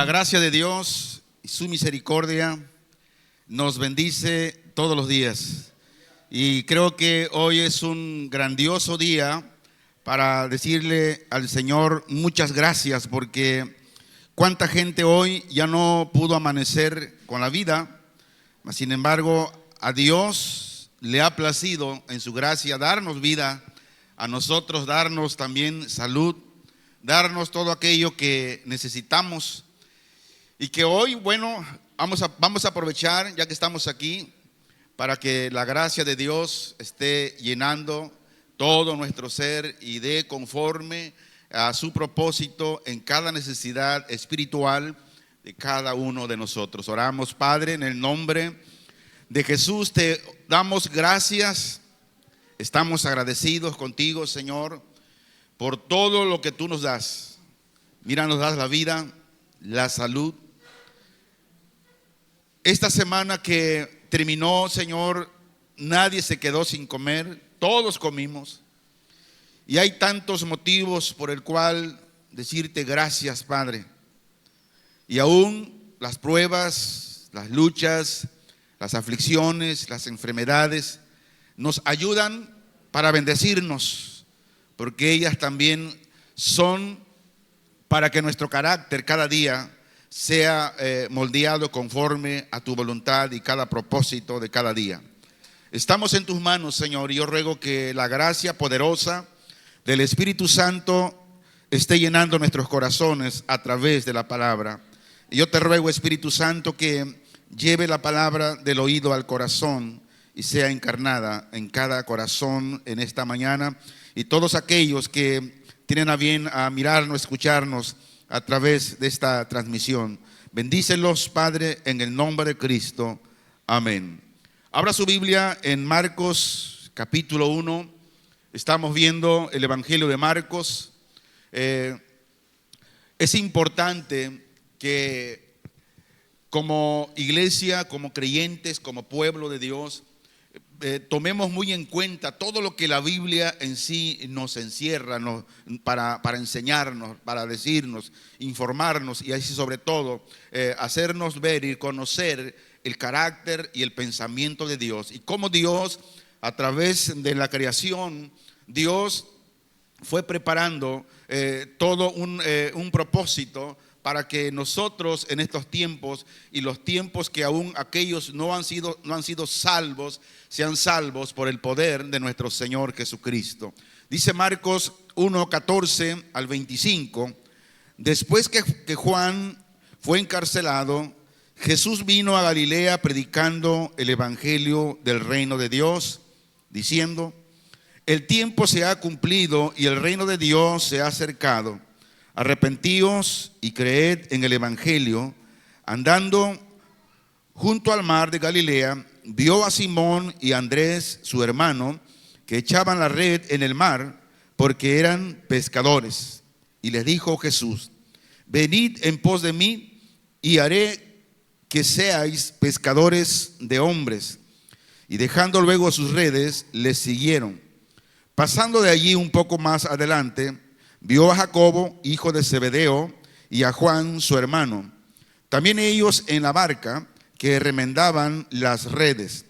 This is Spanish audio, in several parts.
La gracia de Dios y su misericordia nos bendice todos los días. Y creo que hoy es un grandioso día para decirle al Señor muchas gracias, porque cuánta gente hoy ya no pudo amanecer con la vida, mas sin embargo a Dios le ha placido en su gracia darnos vida, a nosotros darnos también salud, darnos todo aquello que necesitamos. Y que hoy, bueno, vamos a aprovechar, ya que estamos aquí, para que la gracia de Dios esté llenando todo nuestro ser y dé conforme a su propósito en cada necesidad espiritual de cada uno de nosotros. Oramos, Padre, en el nombre de Jesús, te damos gracias. Estamos agradecidos contigo, Señor, por todo lo que tú nos das. Mira, nos das la vida, la salud. Esta semana que terminó, Señor, nadie se quedó sin comer, todos comimos. Y hay tantos motivos por el cual decirte gracias, Padre. Y aún las pruebas, las luchas, las aflicciones, las enfermedades nos ayudan para bendecirnos, porque ellas también son para que nuestro carácter cada día sea moldeado conforme a tu voluntad y cada propósito de cada día. Estamos en tus manos, Señor, y yo ruego que la gracia poderosa del Espíritu Santo esté llenando nuestros corazones a través de la palabra. Y yo te ruego, Espíritu Santo, que lleve la palabra del oído al corazón y sea encarnada en cada corazón en esta mañana. Y todos aquellos que tienen a bien a mirarnos, escucharnos a través de esta transmisión, bendícelos, Padre, en el nombre de Cristo. Amén. Abra su Biblia en Marcos capítulo 1. Estamos viendo el Evangelio de Marcos. Es importante que como iglesia, como creyentes, como pueblo de Dios, tomemos muy en cuenta todo lo que la Biblia en sí nos encierra, para enseñarnos, para decirnos, informarnos y así sobre todo hacernos ver y conocer el carácter y el pensamiento de Dios, y cómo Dios, a través de la creación, Dios fue preparando todo un propósito para que nosotros en estos tiempos y los tiempos que aún aquellos no han sido salvos, sean salvos por el poder de nuestro Señor Jesucristo. Dice Marcos 1:14 al 25: después que Juan fue encarcelado, Jesús vino a Galilea predicando el evangelio del reino de Dios, diciendo: el tiempo se ha cumplido y el reino de Dios se ha acercado. Arrepentíos y creed en el evangelio. Andando junto al mar de Galilea, vio a Simón y a Andrés, su hermano, que echaban la red en el mar, porque eran pescadores. Y les dijo Jesús: venid en pos de mí, y haré que seáis pescadores de hombres. Y dejando luego sus redes, les siguieron. Pasando de allí un poco más adelante, vio a Jacobo, hijo de Zebedeo, y a Juan, su hermano, también ellos en la barca, que remendaban las redes.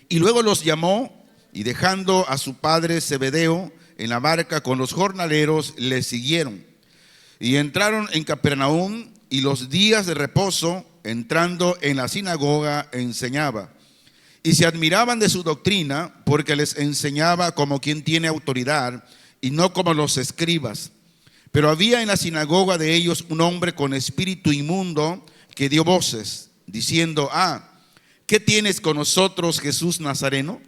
Y luego los llamó, y dejando a su padre Zebedeo en la barca con los jornaleros, le siguieron. Y entraron en Capernaum, y los días de reposo, entrando en la sinagoga, enseñaba. Y se admiraban de su doctrina, porque les enseñaba como quien tiene autoridad, y no como los escribas. Pero había en la sinagoga de ellos un hombre con espíritu inmundo, que dio voces, diciendo: ¿qué tienes con nosotros, Jesús Nazareno?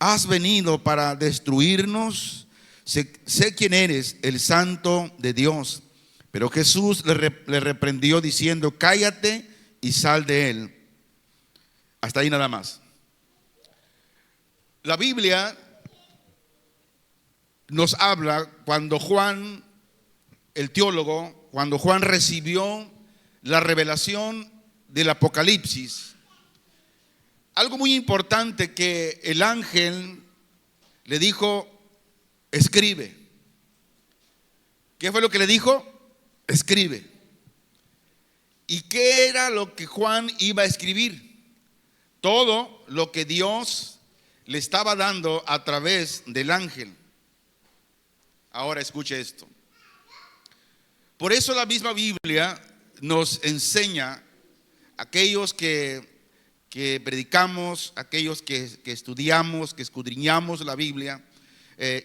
¿Has venido para destruirnos? Sé quién eres, el Santo de Dios. Pero Jesús le reprendió diciendo: cállate y sal de él. Hasta ahí nada más. La Biblia nos habla cuando Juan, el teólogo, cuando Juan recibió la revelación del Apocalipsis, algo muy importante que el ángel le dijo: escribe. ¿Qué fue lo que le dijo? Escribe. ¿Y qué era lo que Juan iba a escribir? Todo lo que Dios le estaba dando a través del ángel. Ahora escuche esto. Por eso la misma Biblia nos enseña, aquellos que predicamos, aquellos que estudiamos, que escudriñamos la Biblia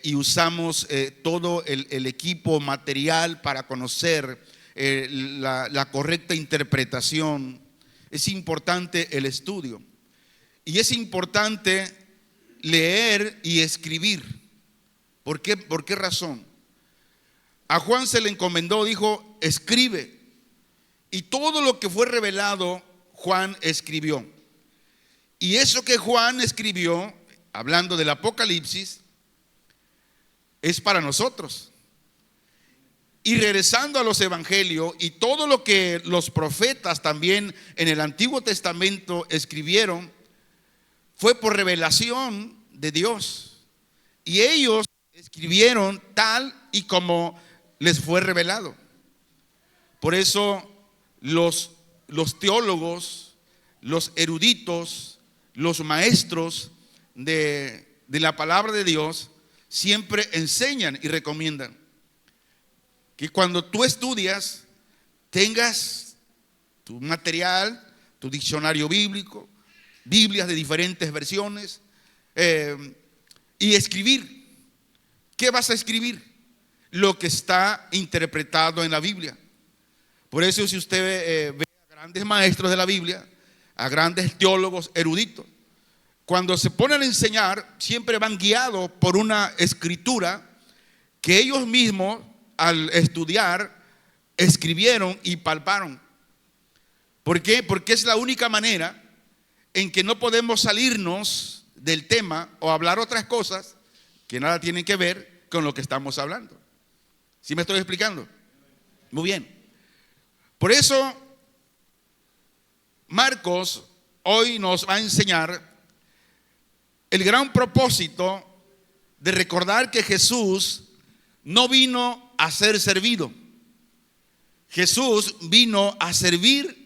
y usamos todo el equipo material para conocer la correcta interpretación. Es importante el estudio y es importante leer y escribir. ¿Por qué? ¿Por qué razón? A Juan se le encomendó, dijo, escribe. Y todo lo que fue revelado, Juan escribió. Y eso que Juan escribió, hablando del Apocalipsis, es para nosotros. Y regresando a los evangelios y todo lo que los profetas también en el Antiguo Testamento escribieron, fue por revelación de Dios. Y ellos escribieron tal y como les fue revelado. Por eso los teólogos, los eruditos, los maestros de la palabra de Dios siempre enseñan y recomiendan que cuando tú estudias tengas tu material, tu diccionario bíblico, Biblias de diferentes versiones, y escribir. ¿Qué vas a escribir? Lo que está interpretado en la Biblia. Por eso si usted ve a grandes maestros de la Biblia, a grandes teólogos eruditos, cuando se ponen a enseñar, siempre van guiados por una escritura que ellos mismos al estudiar escribieron y palparon. ¿Por qué? Porque es la única manera en que no podemos salirnos del tema o hablar otras cosas que nada tienen que ver con lo que estamos hablando. ¿Sí me estoy explicando? Muy bien. Por eso Marcos hoy nos va a enseñar el gran propósito de recordar que Jesús no vino a ser servido. Jesús vino a servir.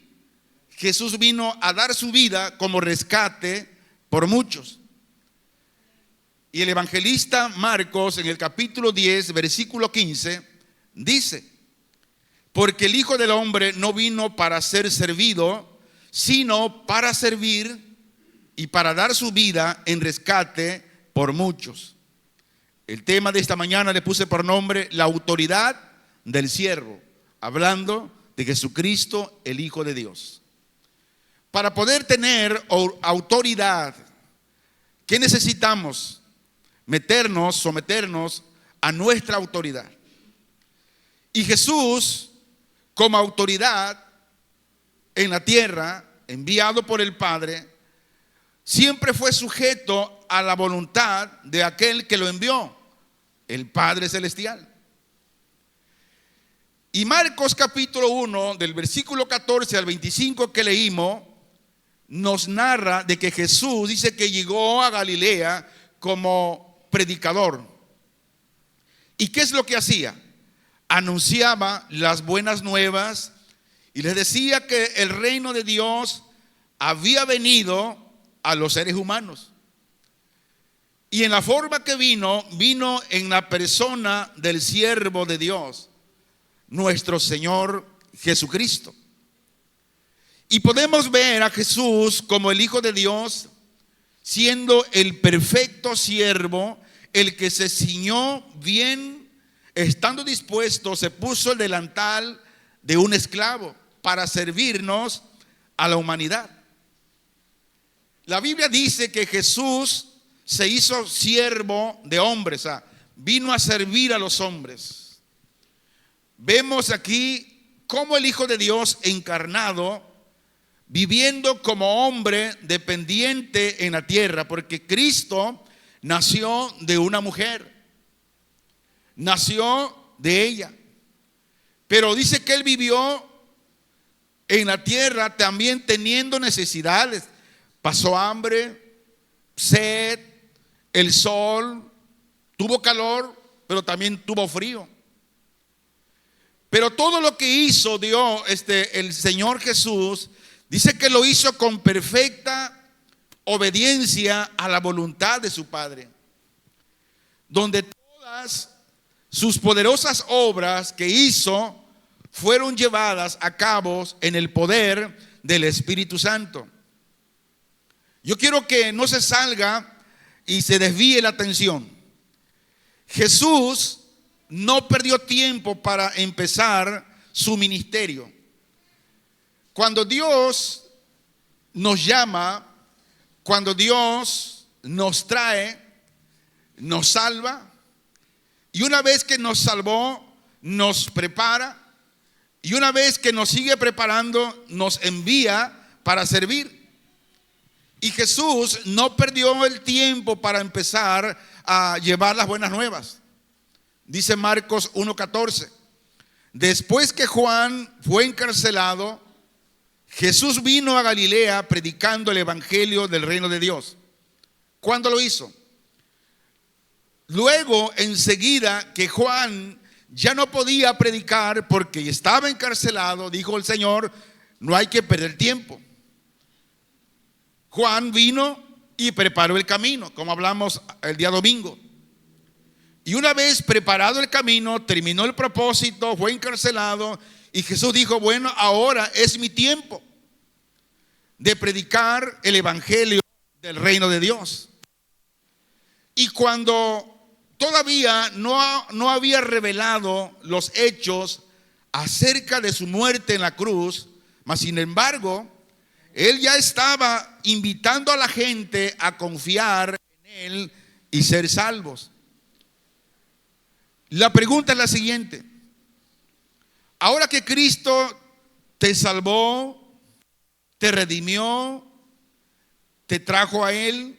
Jesús vino a dar su vida como rescate por muchos. Y el evangelista Marcos en el capítulo 10, versículo 15, dice: porque el Hijo del Hombre no vino para ser servido, sino para servir y para dar su vida en rescate por muchos. El tema de esta mañana le puse por nombre la autoridad del siervo, hablando de Jesucristo, el Hijo de Dios. Para poder tener autoridad, ¿qué necesitamos? Someternos a nuestra autoridad. Y Jesús, como autoridad en la tierra, enviado por el Padre, siempre fue sujeto a la voluntad de aquel que lo envió, el Padre Celestial. Y Marcos capítulo 1, del versículo 14 al 25 que leímos, nos narra de que Jesús dice que llegó a Galilea como predicador. ¿Y qué es lo que hacía? Anunciaba las buenas nuevas y les decía que el reino de Dios había venido a los seres humanos. Y en la forma que vino en la persona del siervo de Dios, nuestro Señor Jesucristo. Y podemos ver a Jesús como el Hijo de Dios, siendo el perfecto siervo, el que se ciñó bien, estando dispuesto, se puso el delantal de un esclavo para servirnos a la humanidad. La Biblia dice que Jesús se hizo siervo de hombres, o sea, vino a servir a los hombres. Vemos aquí cómo el Hijo de Dios encarnado, viviendo como hombre dependiente en la tierra, porque Cristo nació de una mujer, nació de ella, pero dice que Él vivió en la tierra también teniendo necesidades, pasó hambre, sed, el sol, tuvo calor, pero también tuvo frío. Pero todo lo que hizo Dios, el Señor Jesús, dice que lo hizo con perfecta obediencia a la voluntad de su Padre, donde todas sus poderosas obras que hizo fueron llevadas a cabo en el poder del Espíritu Santo. Yo quiero que no se salga y se desvíe la atención. Jesús no perdió tiempo para empezar su ministerio. Cuando Dios nos llama, cuando Dios nos trae, nos salva, y una vez que nos salvó, nos prepara, y una vez que nos sigue preparando, nos envía para servir. Y Jesús no perdió el tiempo para empezar a llevar las buenas nuevas. Dice Marcos 1:14: después que Juan fue encarcelado, Jesús vino a Galilea predicando el evangelio del reino de Dios. ¿Cuándo lo hizo? Luego, enseguida que Juan ya no podía predicar porque estaba encarcelado, dijo el Señor: no hay que perder tiempo. Juan vino y preparó el camino, como hablamos el día domingo. Y una vez preparado el camino, terminó el propósito, fue encarcelado, y Jesús dijo: bueno, ahora es mi tiempo de predicar el evangelio del reino de Dios. Y cuando todavía no había revelado los hechos acerca de su muerte en la cruz, mas sin embargo, él ya estaba invitando a la gente a confiar en él y ser salvos. La pregunta es la siguiente: ahora que Cristo te salvó, te redimió, te trajo a él,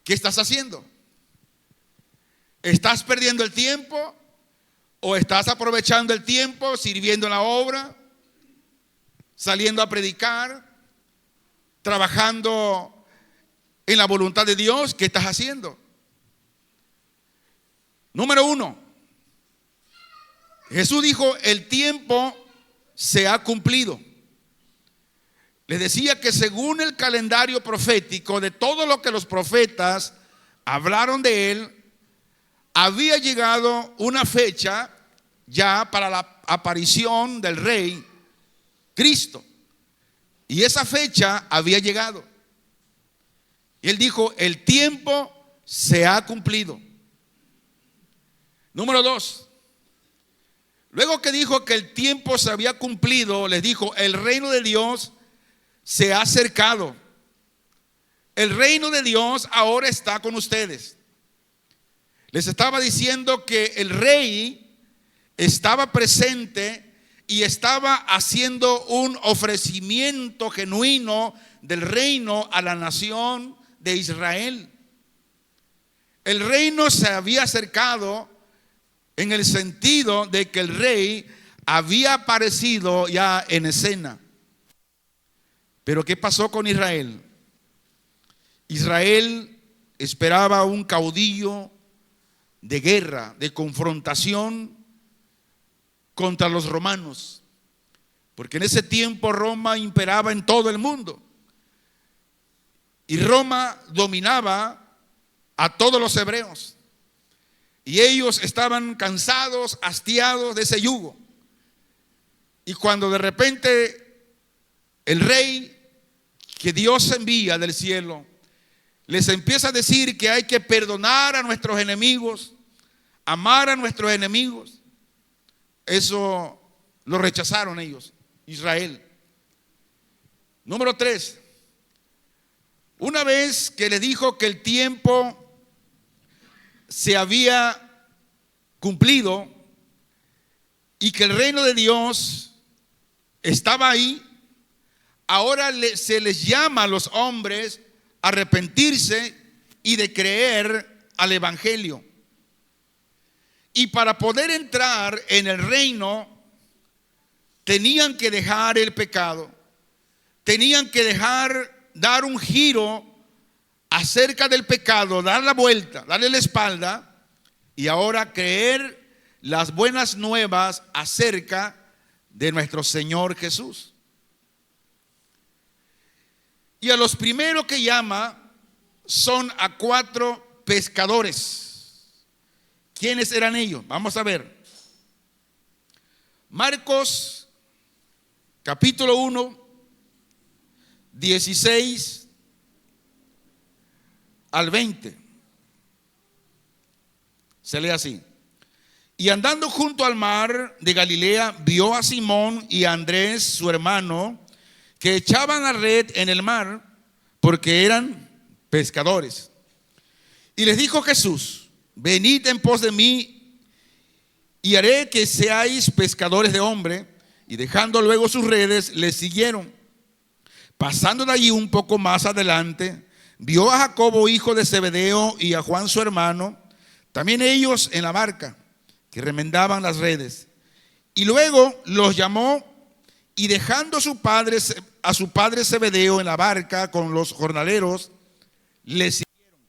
¿qué estás haciendo? ¿Estás perdiendo el tiempo o estás aprovechando el tiempo sirviendo en la obra, saliendo a predicar, trabajando en la voluntad de Dios? ¿Qué estás haciendo? Número 1, Jesús dijo: el tiempo se ha cumplido. Les decía que según el calendario profético, de todo lo que los profetas hablaron de él, había llegado una fecha ya para la aparición del Rey Cristo. Y esa fecha había llegado. Y él dijo: el tiempo se ha cumplido. Número 2, luego que dijo que el tiempo se había cumplido, les dijo: el reino de Dios se ha acercado. El reino de Dios ahora está con ustedes. Les estaba diciendo que el rey estaba presente y estaba haciendo un ofrecimiento genuino del reino a la nación de Israel. El reino se había acercado en el sentido de que el rey había aparecido ya en escena. Pero ¿qué pasó con Israel? Israel esperaba un caudillo de guerra, de confrontación contra los romanos, porque en ese tiempo Roma imperaba en todo el mundo y Roma dominaba a todos los hebreos. Y ellos estaban cansados, hastiados de ese yugo. Y cuando de repente el rey que Dios envía del cielo les empieza a decir que hay que perdonar a nuestros enemigos, amar a nuestros enemigos, eso lo rechazaron ellos, Israel. Número 3, una vez que le dijo que el tiempo se había cumplido y que el reino de Dios estaba ahí, ahora se les llama a los hombres a arrepentirse y de creer al evangelio. Y para poder entrar en el reino tenían que dejar el pecado, tenían que dar un giro acerca del pecado, dar la vuelta, darle la espalda y ahora creer las buenas nuevas acerca de nuestro Señor Jesús. Y a los primeros que llama son a 4 pescadores. ¿Quiénes eran ellos? Vamos a ver. Marcos capítulo 1, 16 al 20. Se lee así. Y andando junto al mar de Galilea, vio a Simón y a Andrés, su hermano, que echaban la red en el mar, porque eran pescadores. Y les dijo Jesús: venid en pos de mí, y haré que seáis pescadores de hombre. Y dejando luego sus redes, les siguieron. Pasando de allí un poco más adelante, vio a Jacobo, hijo de Zebedeo, y a Juan, su hermano, también ellos en la barca, que remendaban las redes. Y luego los llamó, y dejando a su padre Zebedeo en la barca con los jornaleros, le siguieron.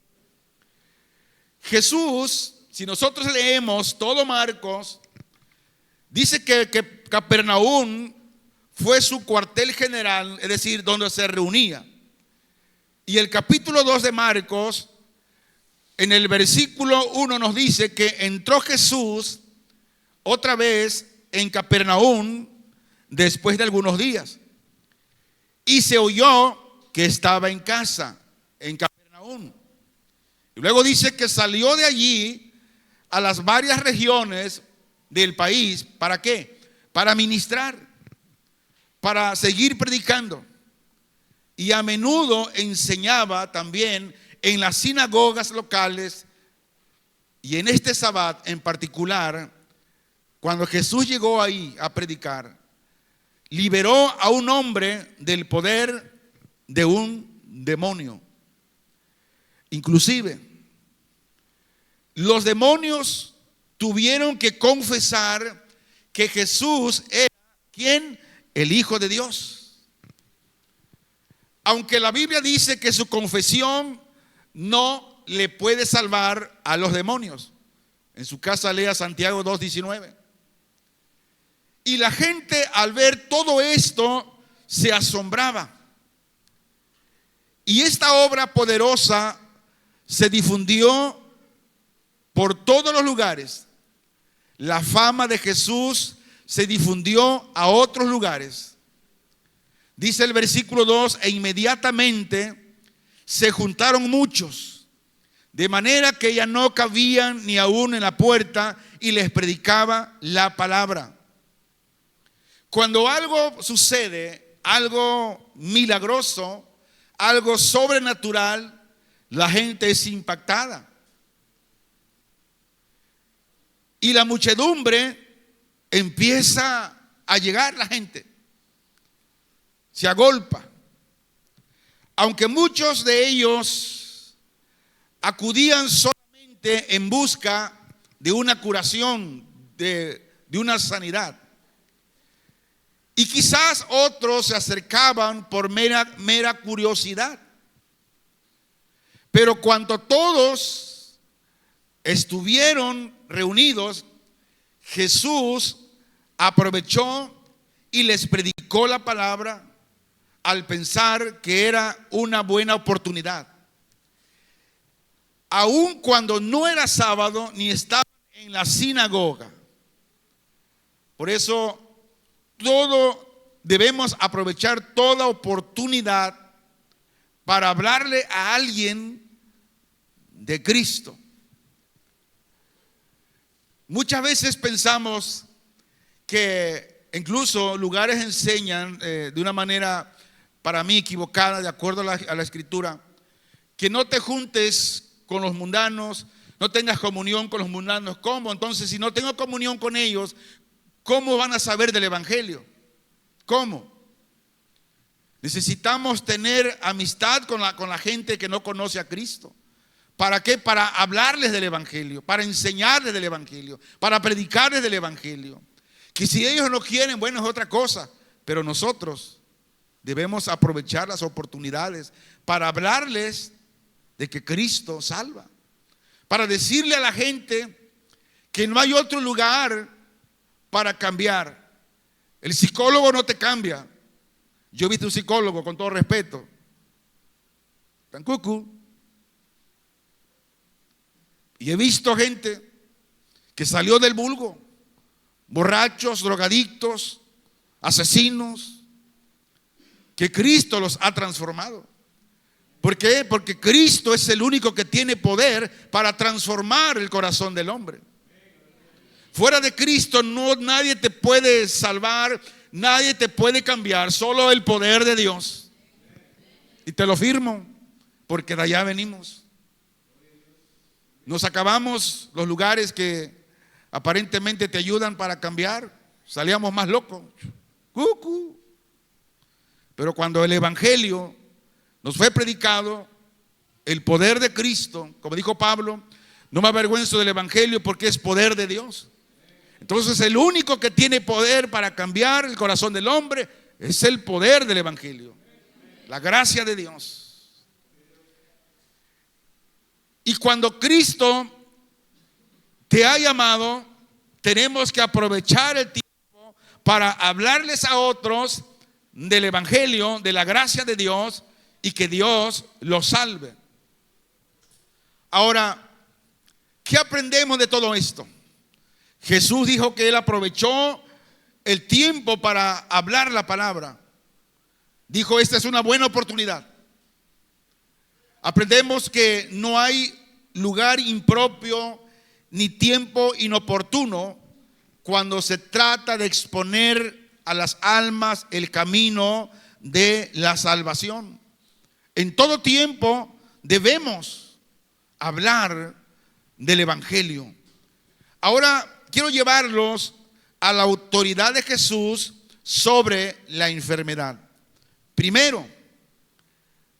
Jesús, si nosotros leemos todo Marcos, dice que Capernaum fue su cuartel general, es decir, donde se reunía. Y el capítulo 2 de Marcos, en el versículo 1 nos dice que entró Jesús otra vez en Capernaum después de algunos días. Y se oyó que estaba en casa, en Capernaum. Y luego dice que salió de allí a las varias regiones del país. ¿Para qué? Para ministrar, para seguir predicando. Y a menudo enseñaba también en las sinagogas locales. Y en este Sabbat en particular, cuando Jesús llegó ahí a predicar, liberó a un hombre del poder de un demonio. Inclusive, los demonios tuvieron que confesar que Jesús era, ¿quién? El Hijo de Dios. Aunque la Biblia dice que su confesión no le puede salvar a los demonios. En su casa lea Santiago 2:19. Y la gente, al ver todo esto, se asombraba. Y esta obra poderosa se difundió por todos los lugares. La fama de Jesús se difundió a otros lugares. Dice el versículo 2: e inmediatamente se juntaron muchos, de manera que ya no cabían ni aún en la puerta, y les predicaba la palabra. Cuando algo sucede, algo milagroso, algo sobrenatural, la gente es impactada. Y la muchedumbre empieza a llegar, la gente se agolpa. Aunque muchos de ellos acudían solamente en busca de una curación, de una sanidad. Y quizás otros se acercaban por mera curiosidad. Pero cuando todos estuvieron reunidos, Jesús aprovechó y les predicó la palabra al pensar que era una buena oportunidad. Aun cuando no era sábado ni estaban en la sinagoga. Por eso debemos aprovechar toda oportunidad para hablarle a alguien de Cristo. Muchas veces pensamos que incluso lugares enseñan de una manera para mí equivocada, de acuerdo a la Escritura, que no te juntes con los mundanos, no tengas comunión con los mundanos. ¿Cómo? Entonces, si no tengo comunión con ellos, ¿cómo van a saber del Evangelio? ¿Cómo? Necesitamos tener amistad con la gente que no conoce a Cristo. ¿Para qué? Para hablarles del Evangelio, para enseñarles del Evangelio, para predicarles del Evangelio. Que si ellos no quieren, bueno, es otra cosa. Pero nosotros debemos aprovechar las oportunidades para hablarles de que Cristo salva. Para decirle a la gente que no hay otro lugar para cambiar. El psicólogo no te cambia. Yo he visto un psicólogo, con todo respeto, tan cucú, y he visto gente que salió del vulgo, borrachos, drogadictos, asesinos, que Cristo los ha transformado. ¿Por qué? Porque Cristo es el único que tiene poder para transformar el corazón del hombre. Fuera de Cristo nadie te puede salvar, nadie te puede cambiar, solo el poder de Dios. Y te lo firmo, porque de allá venimos. Nos acabamos los lugares que aparentemente te ayudan para cambiar, salíamos más locos. Pero cuando el evangelio nos fue predicado, el poder de Cristo, como dijo Pablo, no me avergüenzo del evangelio porque es poder de Dios. Entonces el único que tiene poder para cambiar el corazón del hombre es el poder del evangelio, la gracia de Dios. Y cuando Cristo te ha llamado, tenemos que aprovechar el tiempo para hablarles a otros del evangelio, de la gracia de Dios, y que Dios los salve. Ahora, ¿qué aprendemos de todo esto? Jesús dijo que Él aprovechó el tiempo para hablar la palabra. Dijo, esta es una buena oportunidad. Aprendemos que no hay lugar impropio ni tiempo inoportuno cuando se trata de exponer a las almas el camino de la salvación. En todo tiempo debemos hablar del evangelio. Ahora quiero llevarlos a la autoridad de Jesús sobre la enfermedad. Primero,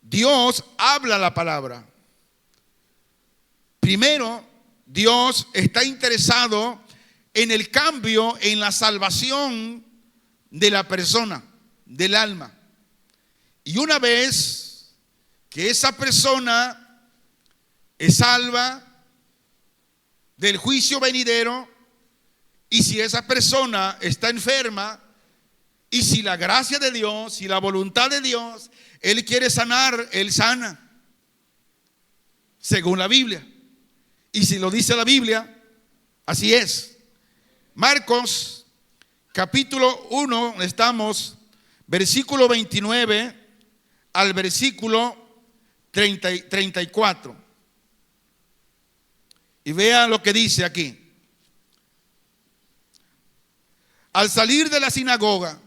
Dios habla la palabra. Primero, Dios está interesado en el cambio, en la salvación de la persona, del alma. Y una vez que esa persona es salva del juicio venidero, y si esa persona está enferma, y si la gracia de Dios, si la voluntad de Dios, Él quiere sanar, Él sana, según la Biblia. Y si lo dice la Biblia, así es. Marcos capítulo 1, estamos, versículo 29 al versículo 34. Y vean lo que dice aquí. Al salir de la sinagoga,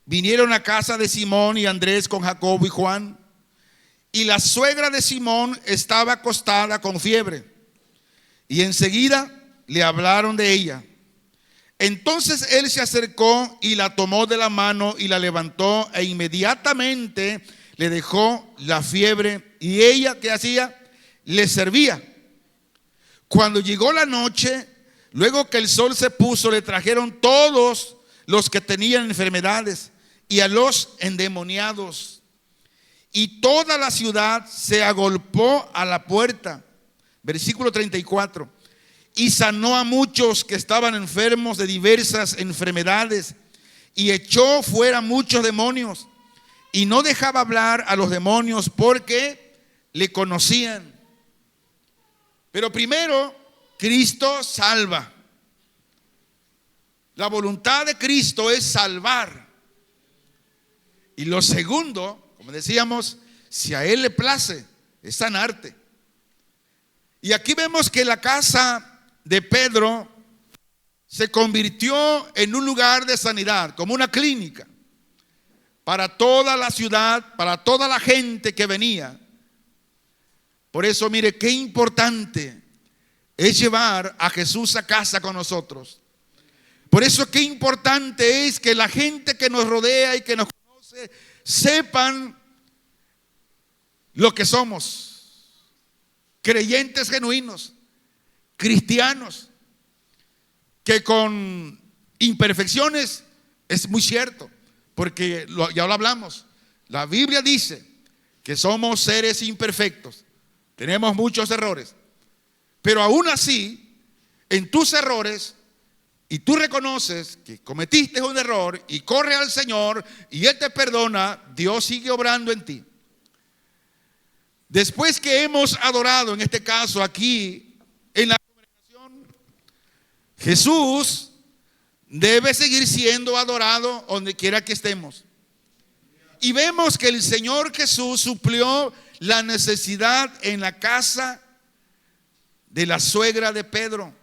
vinieron a casa de Simón y Andrés con Jacobo y Juan. Y la suegra de Simón estaba acostada con fiebre. Y enseguida le hablaron de ella. Entonces él se acercó y la tomó de la mano y la levantó, e inmediatamente le dejó la fiebre. Y ella, ¿qué hacía? Le servía. Cuando llegó la noche, luego que el sol se puso, le trajeron todos los que tenían enfermedades y a los endemoniados. Y toda la ciudad se agolpó a la puerta. Versículo 34. Y sanó a muchos que estaban enfermos de diversas enfermedades, y echó fuera muchos demonios, y no dejaba hablar a los demonios porque le conocían. Pero primero, Cristo salva. La voluntad de Cristo es salvar. Y lo segundo, como decíamos, si a Él le place, es sanarte. Y aquí vemos que la casa de Pedro se convirtió en un lugar de sanidad, como una clínica, para toda la ciudad, para toda la gente que venía. Por eso, mire, qué importante es llevar a Jesús a casa con nosotros. Por eso, qué importante es que la gente que nos rodea y que nos conoce sepan lo que somos: creyentes genuinos, cristianos, que con imperfecciones, es muy cierto, porque ya lo hablamos. La Biblia dice que somos seres imperfectos, tenemos muchos errores, pero aún así en tus errores y tú reconoces que cometiste un error y corres al Señor y Él te perdona, Dios sigue obrando en ti. Después que hemos adorado, en este caso aquí en la congregación, Jesús debe seguir siendo adorado donde quiera que estemos. Y vemos que el Señor Jesús suplió la necesidad en la casa de la suegra de Pedro.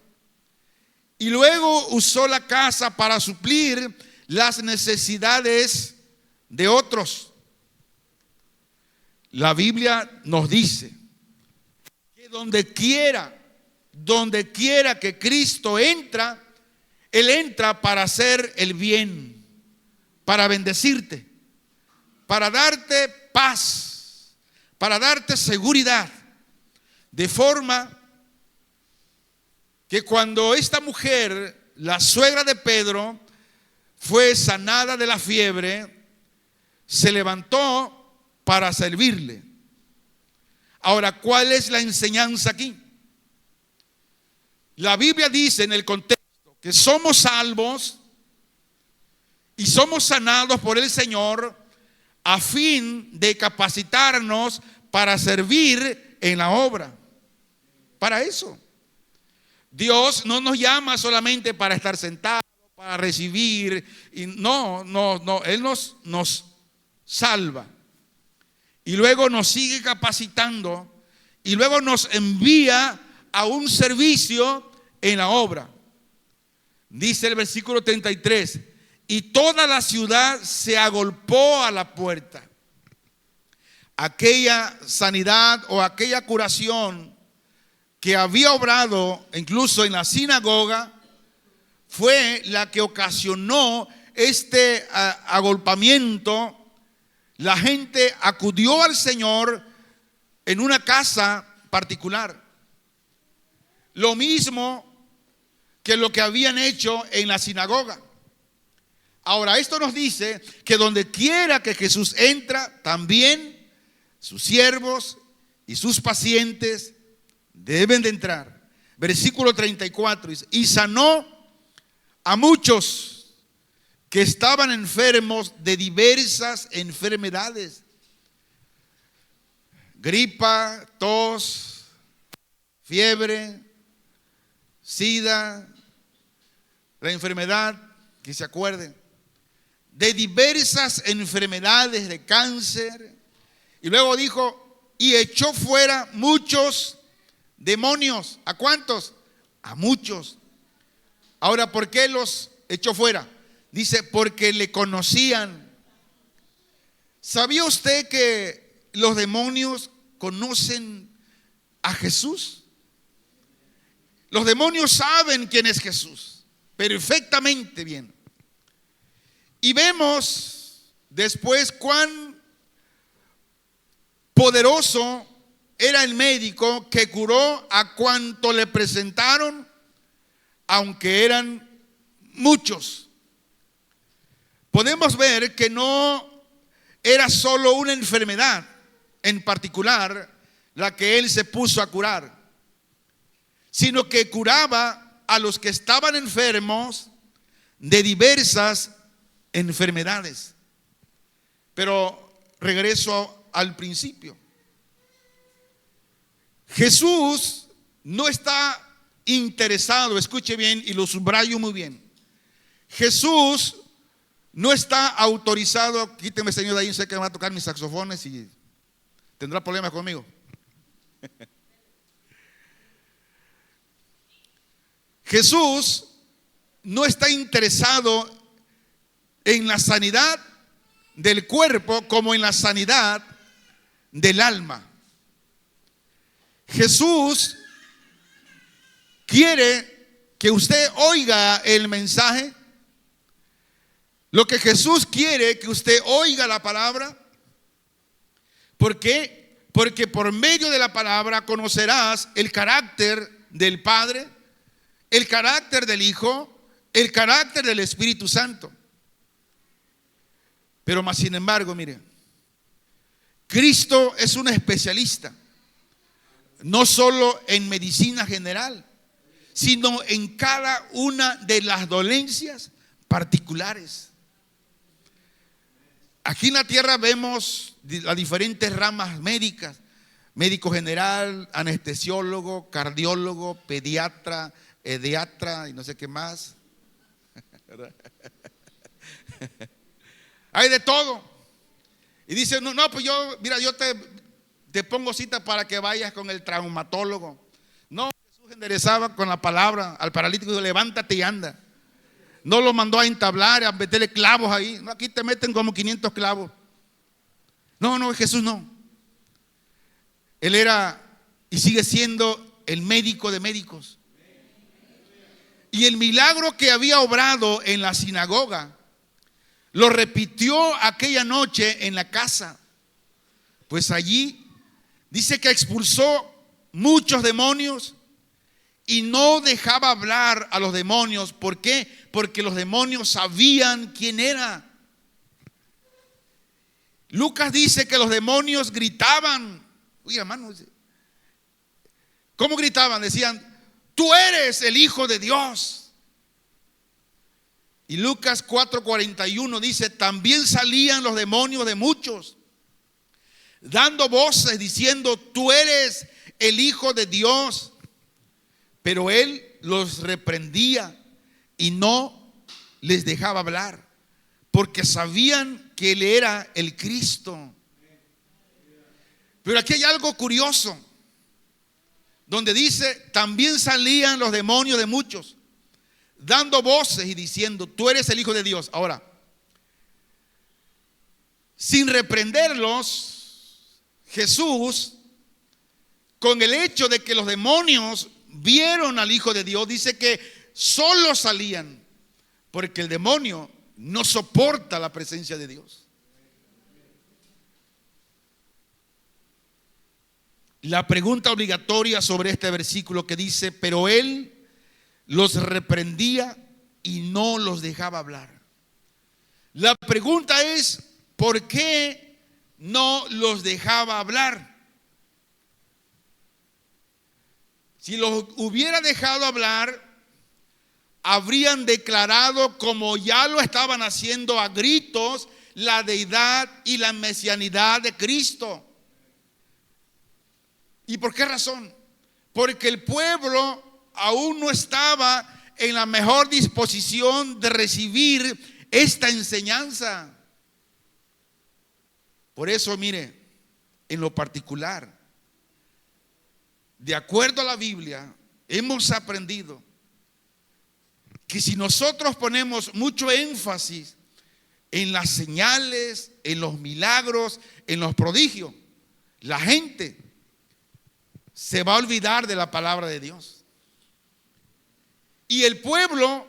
Y luego usó la casa para suplir las necesidades de otros. La Biblia nos dice que donde quiera que Cristo entra, Él entra para hacer el bien, para bendecirte, para darte paz, para darte seguridad. De forma que cuando esta mujer, la suegra de Pedro, fue sanada de la fiebre, se levantó para servirle. Ahora, ¿cuál es la enseñanza aquí? La Biblia dice en el contexto que somos salvos y somos sanados por el Señor a fin de capacitarnos para servir en la obra. Para eso. Dios no nos llama solamente para estar sentados, para recibir. Y no. Él nos salva. Y luego nos sigue capacitando. Y luego nos envía a un servicio en la obra. Dice el versículo 33. Y toda la ciudad se agolpó a la puerta. Aquella sanidad o aquella curación que había obrado incluso en la sinagoga fue la que ocasionó este agolpamiento. La gente acudió al Señor en una casa particular. Lo mismo que lo que habían hecho en la sinagoga. Ahora, esto nos dice que donde quiera que Jesús entra, también sus siervos y sus pacientes deben de entrar. Versículo 34 dice: y sanó a muchos que estaban enfermos de diversas enfermedades, gripa, tos, fiebre, sida, la enfermedad que se acuerden, de diversas enfermedades, de cáncer. Y luego dijo: y echó fuera muchos demonios. ¿A cuántos? A muchos. Ahora, ¿por qué los echó fuera? Dice, porque le conocían. ¿Sabía usted que los demonios conocen a Jesús? Los demonios saben quién es Jesús perfectamente bien. Y vemos después cuán poderoso era el médico que curó a cuanto le presentaron, aunque eran muchos. Podemos ver que no era solo una enfermedad en particular la que él se puso a curar, sino que curaba a los que estaban enfermos de diversas enfermedades. Pero regreso al principio. Jesús no está interesado, escuche bien y lo subrayo muy bien. Jesús no está autorizado. Quíteme, señor, de ahí, sé que me va a tocar mis saxofones y tendrá problemas conmigo. Jesús no está interesado en la sanidad del cuerpo como en la sanidad del alma. Jesús quiere que usted oiga el mensaje. Lo que Jesús quiere que usted oiga la palabra. ¿Por qué? Porque por medio de la palabra conocerás el carácter del Padre, el carácter del Hijo, el carácter del Espíritu Santo. Pero más sin embargo, mire, Cristo es un especialista, no solo en medicina general, sino en cada una de las dolencias particulares. Aquí en la tierra vemos las diferentes ramas médicas: médico general, anestesiólogo, cardiólogo, pediatra, pediatra y no sé qué más. Hay de todo. Y dice, no, pues yo te pongo cita para que vayas con el traumatólogo. No, Jesús enderezaba con la palabra al paralítico: levántate y anda. No lo mandó a entablar, a meterle clavos ahí. No, aquí te meten como 500 clavos. No, Jesús no. Él era y sigue siendo el médico de médicos. Y el milagro que había obrado en la sinagoga lo repitió aquella noche en la casa. Pues allí dice que expulsó muchos demonios y no dejaba hablar a los demonios. ¿Por qué? Porque los demonios sabían quién era. Lucas dice que los demonios gritaban. Uy, hermano, ¿cómo gritaban? Decían: tú eres el Hijo de Dios. Y Lucas 4:41 dice: también salían los demonios de muchos, dando voces diciendo: tú eres el Hijo de Dios. Pero él los reprendía y no les dejaba hablar, porque sabían que él era el Cristo. Pero aquí hay algo curioso, donde dice: también salían los demonios de muchos, dando voces y diciendo: tú eres el Hijo de Dios. Ahora, sin reprenderlos, Jesús, con el hecho de que los demonios vieron al Hijo de Dios, dice que solo salían, porque el demonio no soporta la presencia de Dios. La pregunta obligatoria sobre este versículo que dice: pero él los reprendía y no los dejaba hablar. La pregunta es: ¿por qué no los dejaba hablar? Si los hubiera dejado hablar, habrían declarado, como ya lo estaban haciendo a gritos, la deidad y la mesianidad de Cristo. ¿Y por qué razón? Porque el pueblo aún no estaba en la mejor disposición de recibir esta enseñanza. Por eso, mire, en lo particular, de acuerdo a la Biblia, hemos aprendido que si nosotros ponemos mucho énfasis en las señales, en los milagros, en los prodigios, la gente se va a olvidar de la palabra de Dios. Y el pueblo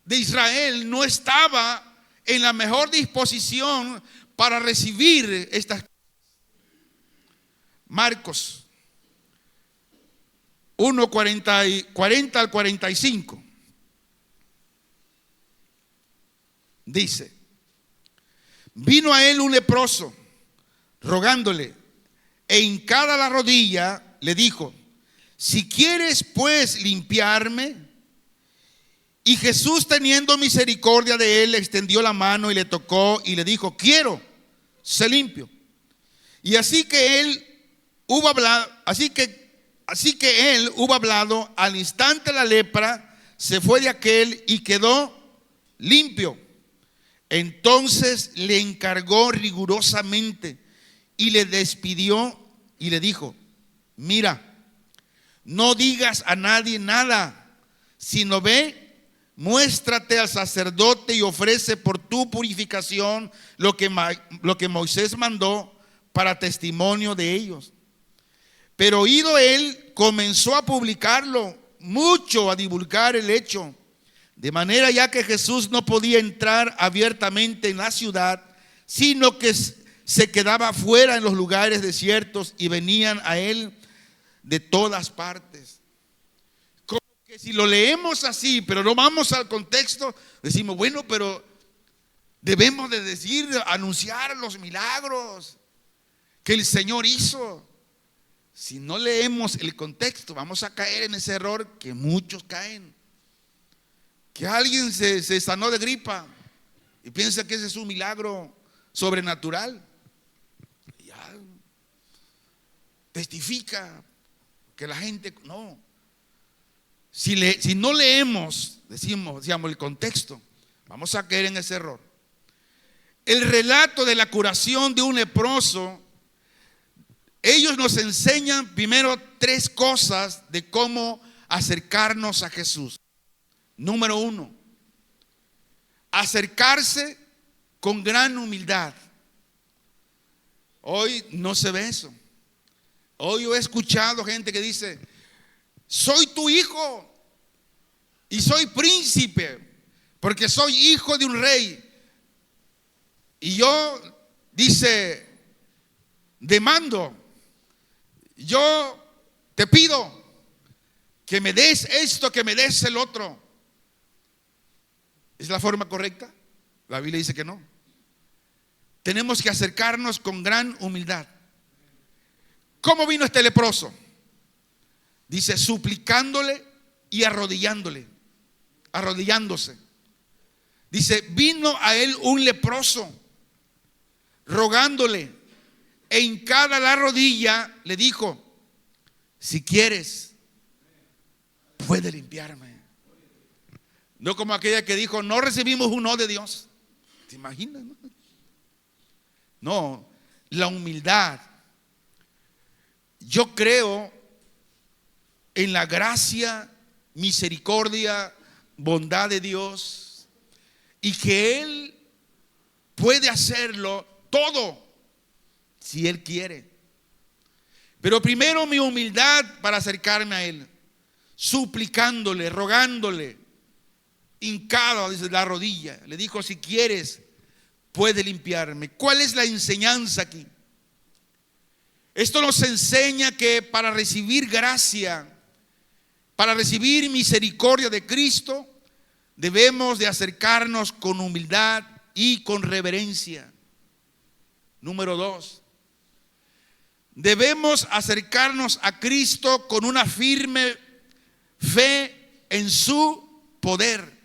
de Israel no estaba en la mejor disposición para recibir estas cosas. Marcos 1, 40 al 45 dice: vino a él un leproso rogándole, e hincada la rodilla le dijo: si quieres pues limpiarme. Y Jesús, teniendo misericordia de él, extendió la mano y le tocó y le dijo: quiero, sé limpio. Y así que él hubo hablado, al instante la lepra se fue de aquel y quedó limpio. Entonces le encargó rigurosamente y le despidió y le dijo: mira, no digas a nadie nada, sino ve, muéstrate al sacerdote y ofrece por tu purificación lo que Moisés mandó para testimonio de ellos. Pero oído él, comenzó a publicarlo mucho, a divulgar el hecho, de manera ya que Jesús no podía entrar abiertamente en la ciudad, sino que se quedaba fuera en los lugares desiertos, y venían a él de todas partes. Como que si lo leemos así, pero no vamos al contexto, decimos: bueno, pero debemos de anunciar los milagros que el Señor hizo. si no leemos el contexto, vamos a caer en ese error que muchos caen. Que alguien se sanó de gripa y piensa que ese es un milagro sobrenatural. Ya testifica que la gente no. Si no leemos, decíamos el contexto, vamos a caer en ese error. El relato de la curación de un leproso, ellos nos enseñan primero 3 cosas de cómo acercarnos a Jesús. Número 1, acercarse con gran humildad. Hoy no se ve eso. Hoy yo he escuchado gente que dice: soy tu hijo y soy príncipe porque soy hijo de un rey. Y yo, dice, demando, yo te pido que me des esto, que me des el otro. ¿Es la forma correcta? La Biblia dice que no. Tenemos que acercarnos con gran humildad. ¿Cómo vino este leproso? Dice, suplicándole y arrodillándose. Dice, vino a él un leproso, rogándole, e hincada la rodilla le dijo: si quieres, puede limpiarme. No como aquella que dijo: no recibimos un no de Dios. ¿Te imaginas? No, la humildad. Yo creo en la gracia, misericordia, bondad de Dios, y que Él puede hacerlo todo si Él quiere. Pero primero mi humildad para acercarme a Él, suplicándole, rogándole, hincado desde la rodilla. Le dijo: si quieres, puede limpiarme. ¿Cuál es la enseñanza aquí? Esto nos enseña que para recibir gracia, para recibir misericordia de Cristo, debemos de acercarnos con humildad y con reverencia. Número 2, debemos acercarnos a Cristo con una firme fe en su poder.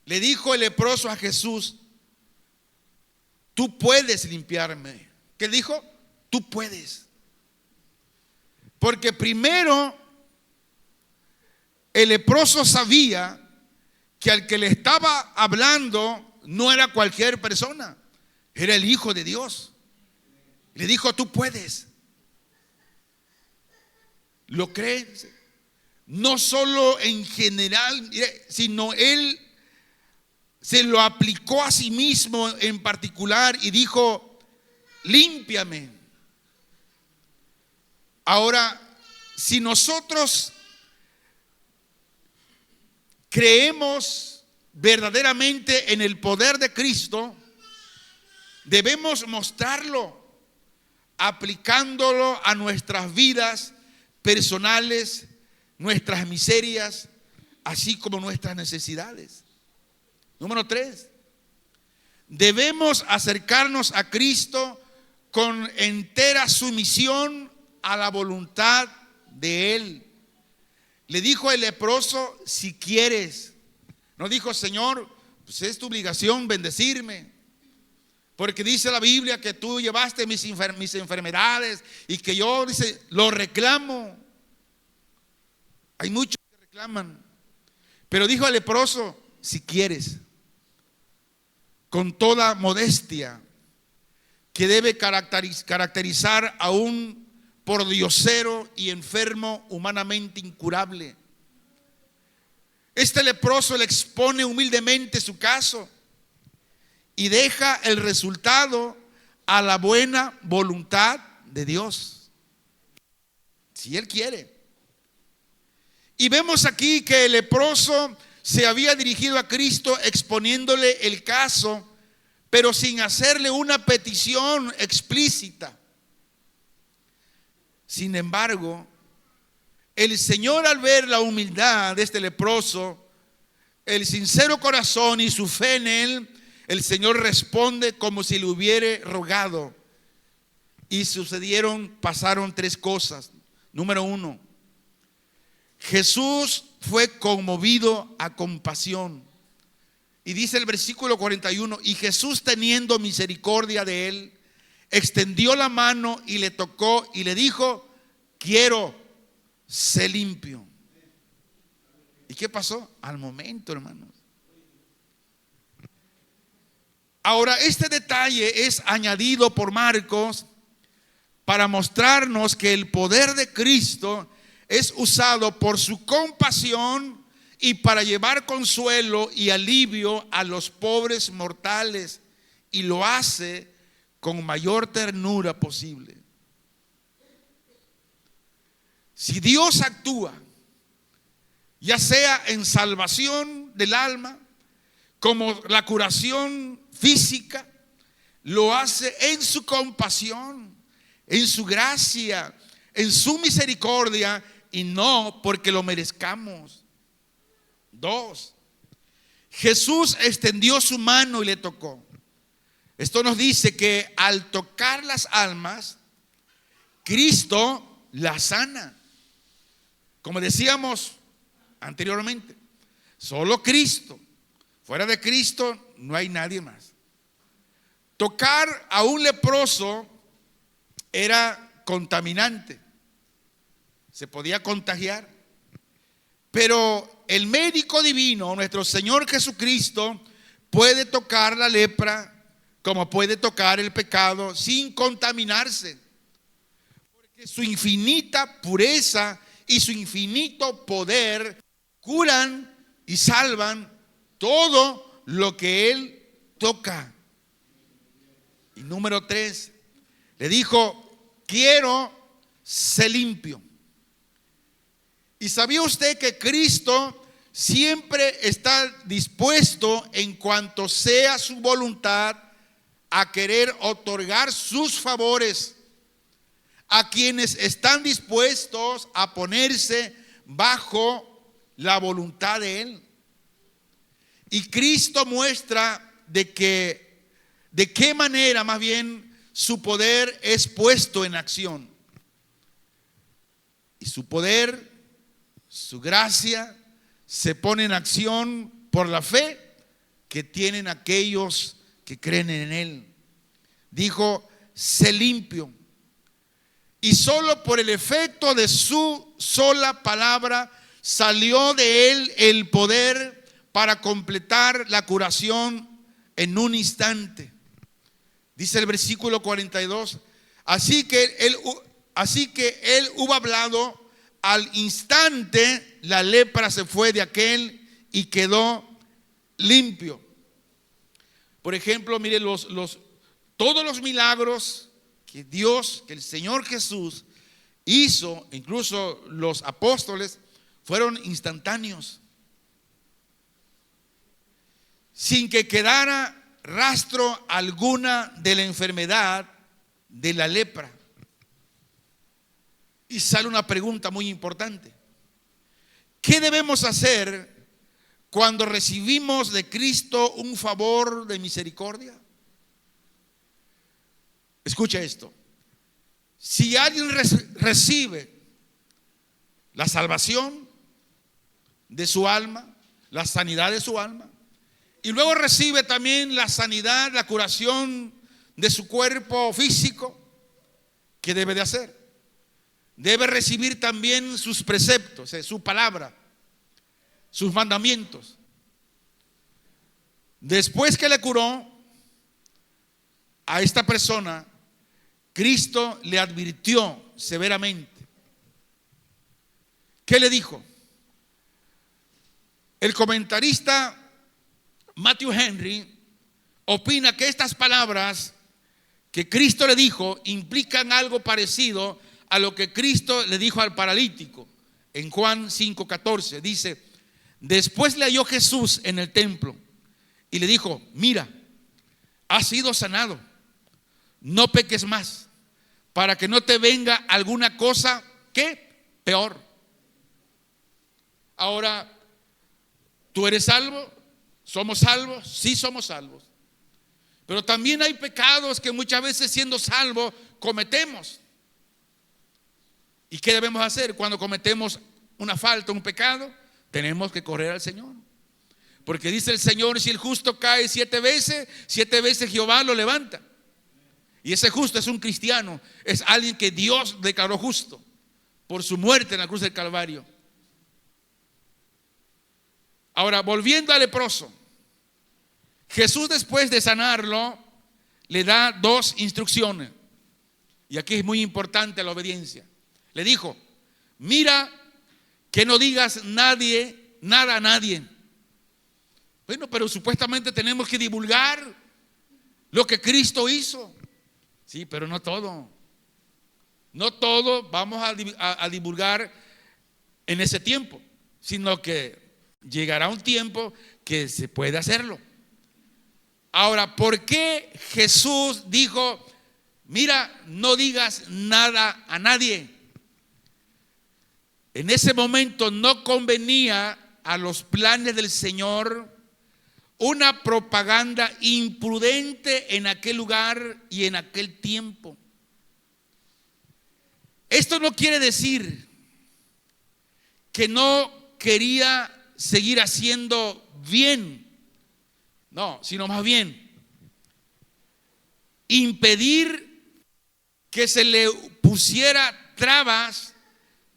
Le dijo el leproso a Jesús: tú puedes limpiarme. ¿Qué dijo? Tú puedes. Porque primero el leproso sabía que al que le estaba hablando no era cualquier persona, era el Hijo de Dios. Le dijo: tú puedes. ¿Lo crees? No solo en general, sino él se lo aplicó a sí mismo en particular y dijo: límpiame. Ahora, si nosotros creemos verdaderamente en el poder de Cristo, debemos mostrarlo, aplicándolo a nuestras vidas personales, nuestras miserias, así como nuestras necesidades. Número 3, debemos acercarnos a Cristo con entera sumisión a la voluntad de Él. Le dijo el leproso: si quieres. No dijo: Señor, pues es tu obligación bendecirme, porque dice la Biblia que tú llevaste mis enfermedades y que yo, dice, lo reclamo. Hay muchos que reclaman, pero dijo al leproso: si quieres, con toda modestia que debe caracterizar a un pordiosero y enfermo humanamente incurable. Este leproso le expone humildemente su caso y deja el resultado a la buena voluntad de Dios, si Él quiere. Y vemos aquí que el leproso se había dirigido a Cristo exponiéndole el caso, pero sin hacerle una petición explícita. Sin embargo, el Señor, al ver la humildad de este leproso, el sincero corazón y su fe en Él, el Señor responde como si le hubiera rogado: y pasaron tres cosas. Número uno, Jesús fue conmovido a compasión. Y dice el versículo 41, y Jesús, teniendo misericordia de él, extendió la mano y le tocó y le dijo: quiero, sé limpio. ¿Y qué pasó? Al momento, hermanos. Ahora, este detalle es añadido por Marcos para mostrarnos que el poder de Cristo es usado por su compasión y para llevar consuelo y alivio a los pobres mortales, y lo hace con mayor ternura posible. Si Dios actúa, ya sea en salvación del alma, como la curación física, lo hace en su compasión, en su gracia, en su misericordia, y no porque lo merezcamos. Dos, Jesús extendió su mano y le tocó. Esto nos dice que al tocar las almas, Cristo las sana. Como decíamos anteriormente, solo Cristo. Fuera de Cristo no hay nadie más. Tocar a un leproso era contaminante, se podía contagiar. Pero el médico divino, nuestro Señor Jesucristo, puede tocar la lepra como puede tocar el pecado sin contaminarse, porque su infinita pureza y su infinito poder curan y salvan todo lo que Él toca. Y número 3, le dijo: quiero, sé limpio. ¿Y sabía usted que Cristo siempre está dispuesto, en cuanto sea su voluntad, a querer otorgar sus favores a quienes están dispuestos a ponerse bajo la voluntad de Él? Y Cristo muestra de qué manera más bien su poder es puesto en acción. Y su poder, su gracia, se pone en acción por la fe que tienen aquellos que creen en Él. Dijo: sé limpio. Y solo por el efecto de su sola palabra salió de Él el poder para completar la curación en un instante. Dice el versículo 42, así que él hubo hablado, al instante la lepra se fue de aquel y quedó limpio. Por ejemplo, mire, todos los milagros que el Señor Jesús hizo, incluso los apóstoles, fueron instantáneos, sin que quedara rastro alguna de la enfermedad de la lepra. Y sale una pregunta muy importante: ¿qué debemos hacer cuando recibimos de Cristo un favor de misericordia? Escucha esto: si alguien recibe la salvación de su alma, la sanidad de su alma, y luego recibe también la sanidad, la curación de su cuerpo físico, ¿qué debe de hacer? Debe recibir también sus preceptos, su palabra, sus mandamientos. Después que le curó a esta persona, Cristo le advirtió severamente. ¿Qué le dijo? El comentarista Matthew Henry opina que estas palabras que Cristo le dijo implican algo parecido a lo que Cristo le dijo al paralítico en Juan 5:14. Dice: después le halló Jesús en el templo y le dijo: mira, has sido sanado, no peques más, para que no te venga alguna cosa que peor. Ahora, ¿tú eres salvo? ¿Somos salvos? Sí, somos salvos. Pero también hay pecados que muchas veces, siendo salvos, cometemos. ¿Y qué debemos hacer cuando cometemos una falta, un pecado? Tenemos que correr al Señor. Porque dice el Señor: si el justo cae 7 veces Jehová lo levanta. Y ese justo es un cristiano, es alguien que Dios declaró justo por su muerte en la cruz del Calvario. Ahora, volviendo al leproso, Jesús, después de sanarlo, le da 2 instrucciones. Y aquí es muy importante la obediencia. Le dijo: mira que no digas nada a nadie. Bueno, pero supuestamente tenemos que divulgar lo que Cristo hizo. Sí, pero no todo. No todo vamos a divulgar en ese tiempo, sino que llegará un tiempo que se puede hacerlo. Ahora, ¿por qué Jesús dijo: mira, no digas nada a nadie? En ese momento no convenía a los planes del Señor una propaganda imprudente en aquel lugar y en aquel tiempo. Esto no quiere decir que no quería seguir haciendo bien, no, sino más bien impedir que se le pusiera trabas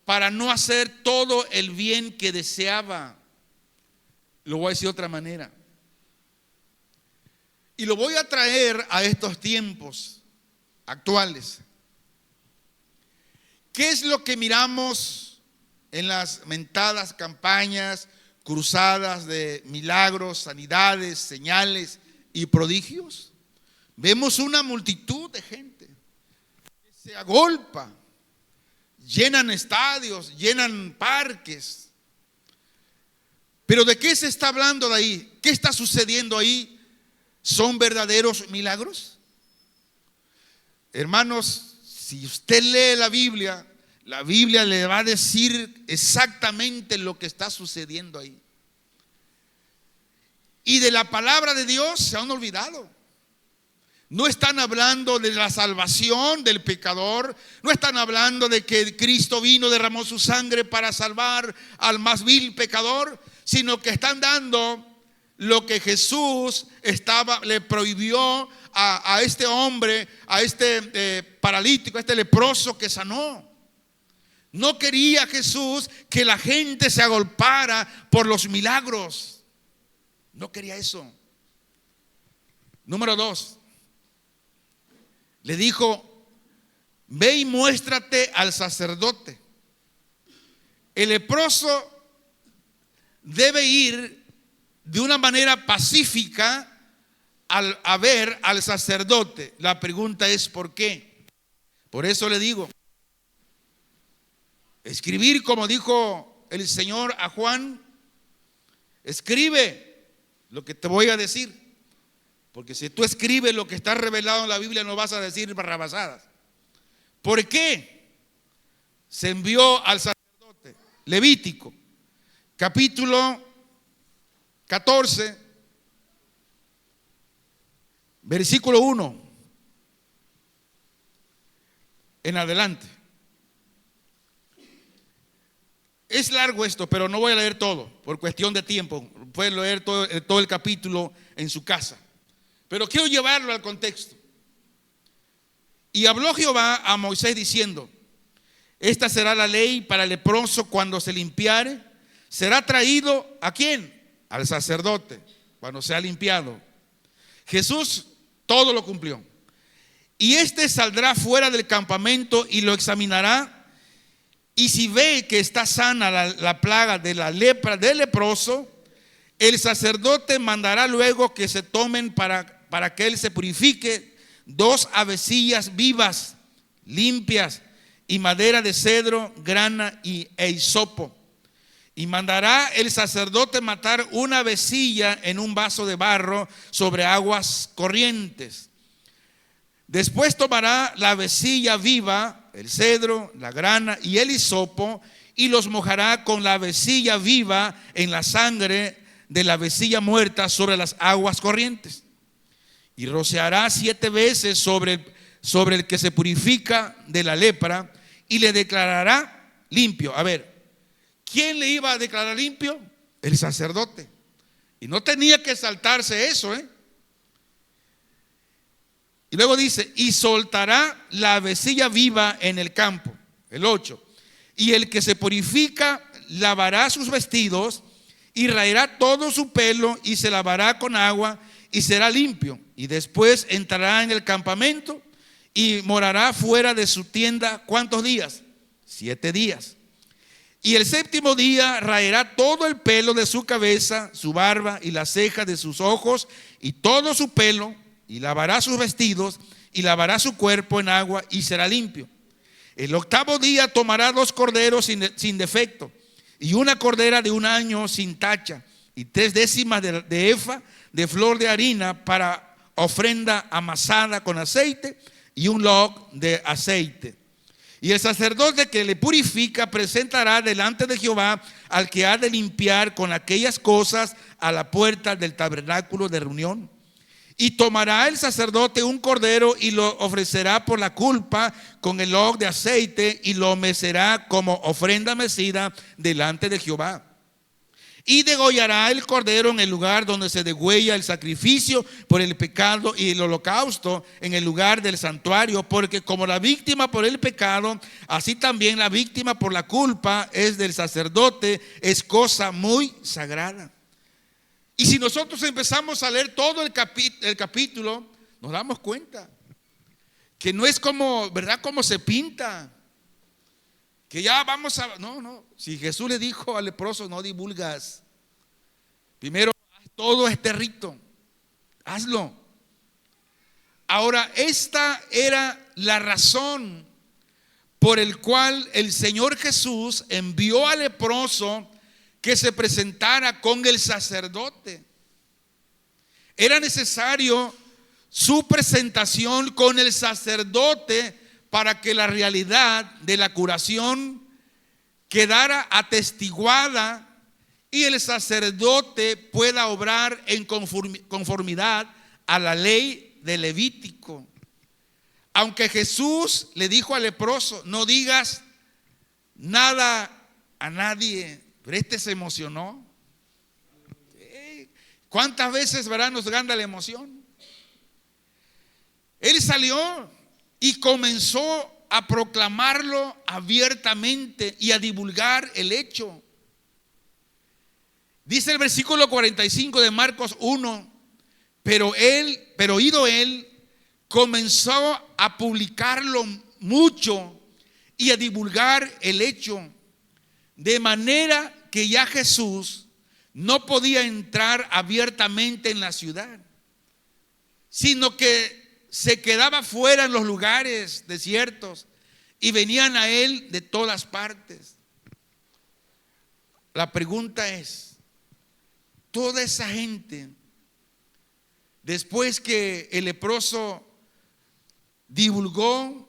para no hacer todo el bien que deseaba. Lo voy a decir de otra manera. Y lo voy a traer a estos tiempos actuales. ¿Qué es lo que miramos en las mentadas campañas, cruzadas de milagros, sanidades, señales y prodigios? Vemos una multitud de gente que se agolpa, llenan estadios, llenan parques. Pero ¿de qué se está hablando de ahí? ¿Qué está sucediendo ahí? ¿Son verdaderos milagros? Hermanos, si usted lee la Biblia le va a decir exactamente lo que está sucediendo ahí. Y de la palabra de Dios se han olvidado. No están hablando de la salvación del pecador. No están hablando de que Cristo vino, derramó su sangre para salvar al más vil pecador, sino que están dando lo que Jesús le prohibió a este hombre, a este paralítico, a este leproso que sanó. No quería Jesús que la gente se agolpara por los milagros. No quería eso. Número 2. Le dijo: ve y muéstrate al sacerdote. El leproso debe ir de una manera pacífica a ver al sacerdote. La pregunta es: ¿por qué? Por eso le digo, escribir, como dijo el Señor a Juan, escribe lo que te voy a decir. Porque si tú escribes lo que está revelado en la Biblia, no vas a decir barrabasadas. ¿Por qué se envió al sacerdote? Levítico, capítulo 14, versículo 1 en adelante. Es largo esto, pero no voy a leer todo por cuestión de tiempo. Pueden leer todo el capítulo en su casa, pero quiero llevarlo al contexto. Y habló Jehová a Moisés diciendo: esta será la ley para el leproso cuando se limpiare. Será traído ¿a quién? Al sacerdote, cuando sea limpiado. Jesús todo lo cumplió. Y este saldrá fuera del campamento y lo examinará. Y si ve que está sana la plaga de la lepra del leproso, el sacerdote mandará luego que se tomen para que él se purifique 2 avecillas vivas, limpias, y madera de cedro, grana e hisopo. Y mandará el sacerdote matar una avecilla en un vaso de barro sobre aguas corrientes. Después tomará la avecilla viva, el cedro, la grana y el hisopo, y los mojará con la avecilla viva en la sangre de la avecilla muerta sobre las aguas corrientes. y rociará 7 veces sobre el que se purifica de la lepra y le declarará limpio. A ver, ¿quién le iba a declarar limpio? El sacerdote. Y no tenía que saltarse eso, Y luego dice, y soltará la avecilla viva en el campo. El 8. Y el que se purifica lavará sus vestidos y raerá todo su pelo y se lavará con agua y será limpio. Y después entrará en el campamento y morará fuera de su tienda. ¿Cuántos días? 7 días. Y el 7º día raerá todo el pelo de su cabeza, su barba y las cejas de sus ojos y todo su pelo, y lavará sus vestidos y lavará su cuerpo en agua y será limpio. El 8º día tomará 2 corderos sin defecto y una cordera de 1 año sin tacha y 3 décimas de efa de flor de harina para ofrenda amasada con aceite y un log de aceite. Y el sacerdote que le purifica presentará delante de Jehová al que ha de limpiar con aquellas cosas a la puerta del tabernáculo de reunión. Y tomará el sacerdote un cordero y lo ofrecerá por la culpa con el log de aceite y lo mecerá como ofrenda mecida delante de Jehová. Y degollará el cordero en el lugar donde se degüella el sacrificio por el pecado y el holocausto en el lugar del santuario, porque como la víctima por el pecado, así también la víctima por la culpa es del sacerdote, es cosa muy sagrada. Y si nosotros empezamos a leer todo el capítulo, nos damos cuenta que no es como, ¿verdad?, como se pinta. Que ya vamos a... No. Si Jesús le dijo al leproso, no divulgas. Primero, haz todo este rito. Hazlo. Ahora, esta era la razón por el cual el Señor Jesús envió al leproso que se presentara con el sacerdote. Era necesario su presentación con el sacerdote para que la realidad de la curación quedara atestiguada y el sacerdote pueda obrar en conformidad a la ley de Levítico. Aunque Jesús le dijo al leproso, no digas nada a nadie, pero este se emocionó. ¿Cuántas veces, verdad, nos gana la emoción? Él salió y comenzó a proclamarlo abiertamente y a divulgar el hecho. Dice el versículo 45 de Marcos 1, pero oído él, comenzó a publicarlo mucho y a divulgar el hecho, de manera que ya Jesús no podía entrar abiertamente en la ciudad, sino que se quedaba fuera en los lugares desiertos y venían a él de todas partes. La pregunta es, toda esa gente, después que el leproso divulgó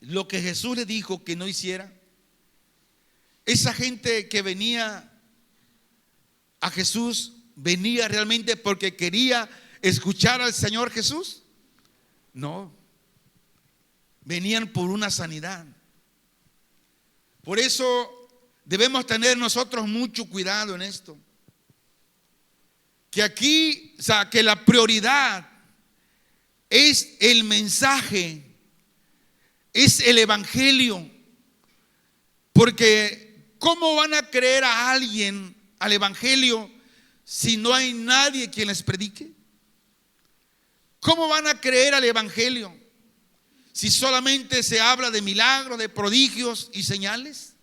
lo que Jesús le dijo que no hiciera, esa gente que venía a Jesús, venía realmente porque quería escuchar al Señor Jesús. No, venían por una sanidad. Por eso debemos tener nosotros mucho cuidado en esto. Que aquí, o sea, que la prioridad es el mensaje, es el evangelio. Porque ¿cómo van a creer a alguien al evangelio si no hay nadie quien les predique? ¿Cómo van a creer al evangelio si solamente se habla de milagros, de prodigios y señales?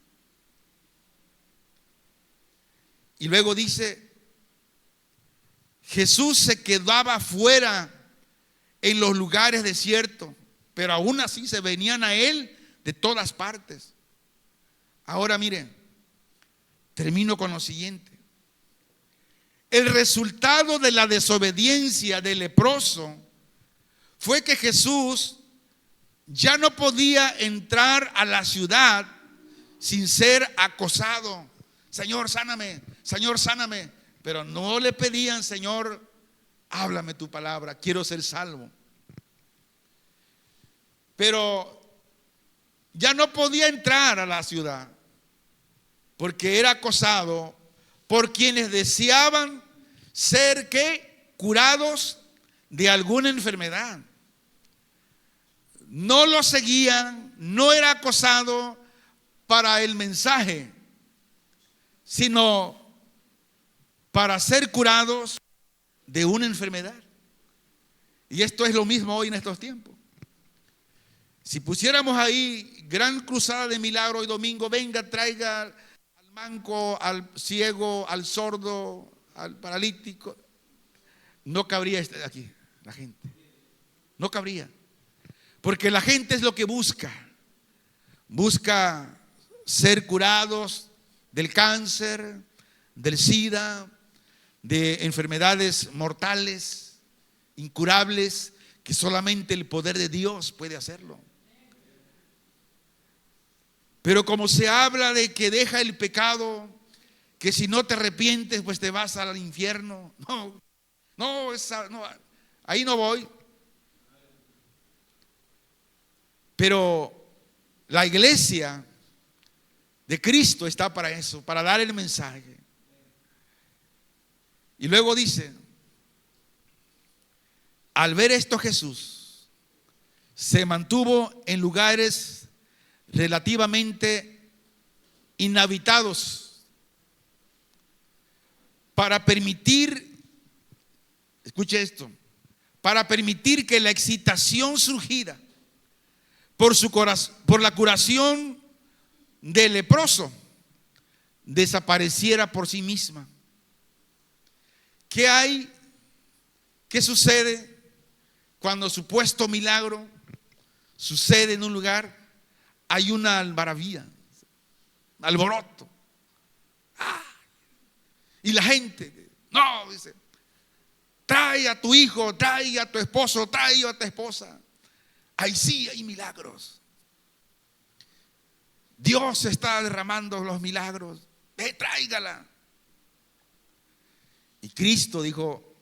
Y luego dice, Jesús se quedaba fuera en los lugares desiertos, pero aún así se venían a él de todas partes. Ahora miren, termino con lo siguiente. El resultado de la desobediencia del leproso fue que Jesús ya no podía entrar a la ciudad sin ser acosado. Señor, sáname, Señor, sáname. Pero no le pedían, Señor, háblame tu palabra, quiero ser salvo. Pero ya no podía entrar a la ciudad porque era acosado por quienes deseaban ser ¿qué? Curados de alguna enfermedad. No lo seguían, no era acosado para el mensaje, sino para ser curados de una enfermedad. Y esto es lo mismo hoy en estos tiempos. Si pusiéramos ahí gran cruzada de milagro hoy domingo, venga, traiga al manco, al ciego, al sordo, al paralítico, no cabría aquí la gente. No cabría. Porque la gente es lo que busca. Busca ser curados del cáncer, del SIDA, de enfermedades mortales, incurables, que solamente el poder de Dios puede hacerlo. Pero como se habla de que deja el pecado, que si no te arrepientes pues te vas al infierno. No, ahí no voy. Pero la iglesia de Cristo está para eso, para dar el mensaje. Y luego dice, al ver esto Jesús se mantuvo en lugares relativamente inhabitados para permitir, escuche esto, para permitir que la excitación surgida por la curación del leproso desapareciera por sí misma. ¿Qué hay? ¿Qué sucede cuando supuesto milagro sucede en un lugar? Hay una algarabía, alboroto. Y la gente, no, dice, trae a tu hijo, trae a tu esposo, trae a tu esposa. Ahí sí hay milagros. Dios está derramando los milagros. Tráigala. Y Cristo dijo,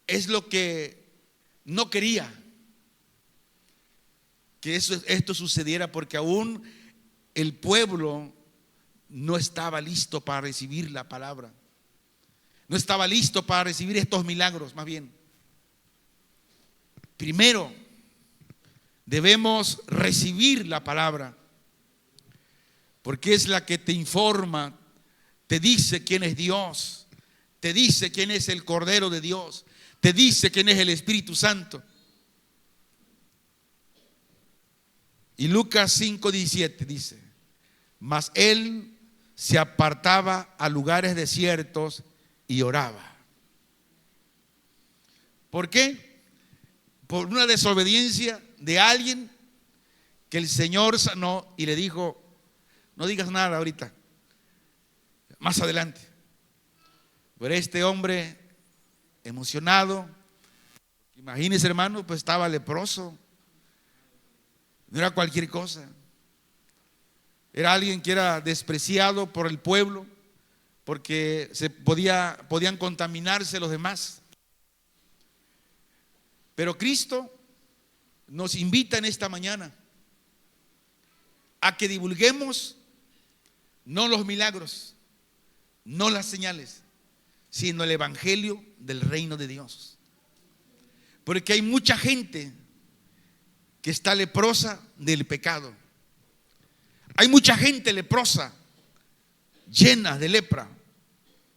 es lo que no quería que esto sucediera, porque aún el pueblo no estaba listo para recibir la palabra. No estaba listo para recibir estos milagros, más bien. Primero, debemos recibir la palabra, porque es la que te informa, te dice quién es Dios, te dice quién es el Cordero de Dios, te dice quién es el Espíritu Santo. Y Lucas 5:17 dice, mas él se apartaba a lugares desiertos y oraba. ¿Por qué? Por una desobediencia de alguien que el Señor sanó y le dijo, no digas nada ahorita, más adelante. Pero este hombre emocionado, imagínese hermano, pues estaba leproso. No era cualquier cosa. Era alguien que era despreciado por el pueblo, porque podían contaminarse los demás. Pero Cristo nos invita en esta mañana a que divulguemos no los milagros, no las señales, sino el evangelio del reino de Dios. Porque hay mucha gente que está leprosa del pecado. Hay mucha gente leprosa, llena de lepra,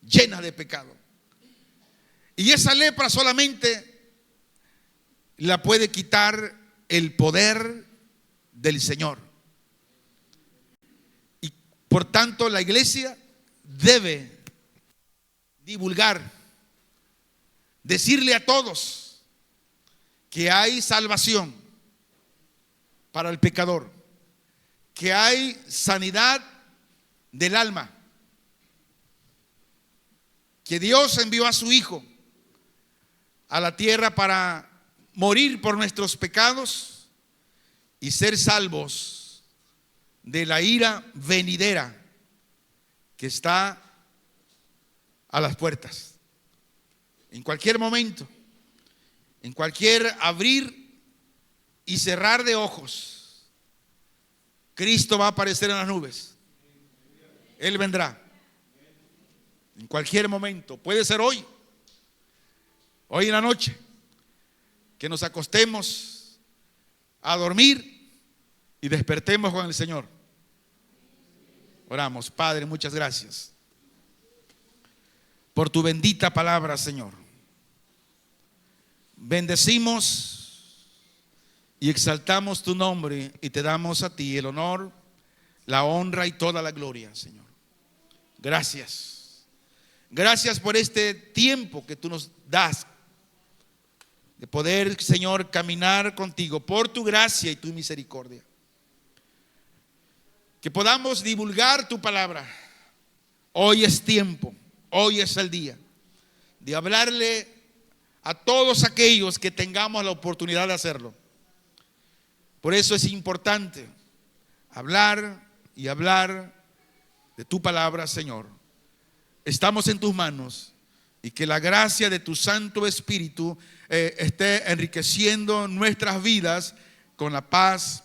llena de pecado. Y esa lepra solamente la puede quitar el poder del Señor. Y por tanto la iglesia debe divulgar, decirle a todos que hay salvación para el pecador, que hay sanidad del alma, que Dios envió a su Hijo a la tierra para morir por nuestros pecados y ser salvos de la ira venidera que está a las puertas. en cualquier momento, en cualquier abrir y cerrar de ojos, Cristo va a aparecer en las nubes. Él vendrá en cualquier momento. Puede ser hoy en la noche, que nos acostemos a dormir y despertemos con el Señor. Oramos. Padre, muchas gracias por tu bendita palabra, Señor. Bendecimos y exaltamos tu nombre y te damos a ti el honor, la honra y toda la gloria, Señor. Gracias. Gracias por este tiempo que tú nos das de poder, Señor, caminar contigo por tu gracia y tu misericordia. Que podamos divulgar tu palabra. Hoy es tiempo, hoy es el día de hablarle a todos aquellos que tengamos la oportunidad de hacerlo. Por eso es importante hablar y hablar de tu palabra, Señor. Estamos en tus manos y que la gracia de tu Santo Espíritu esté enriqueciendo nuestras vidas con la paz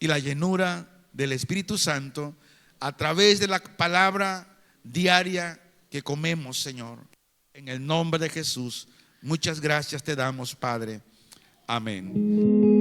y la llenura del Espíritu Santo a través de la palabra diaria que comemos, Señor. En el nombre de Jesús, muchas gracias te damos, Padre. Amén.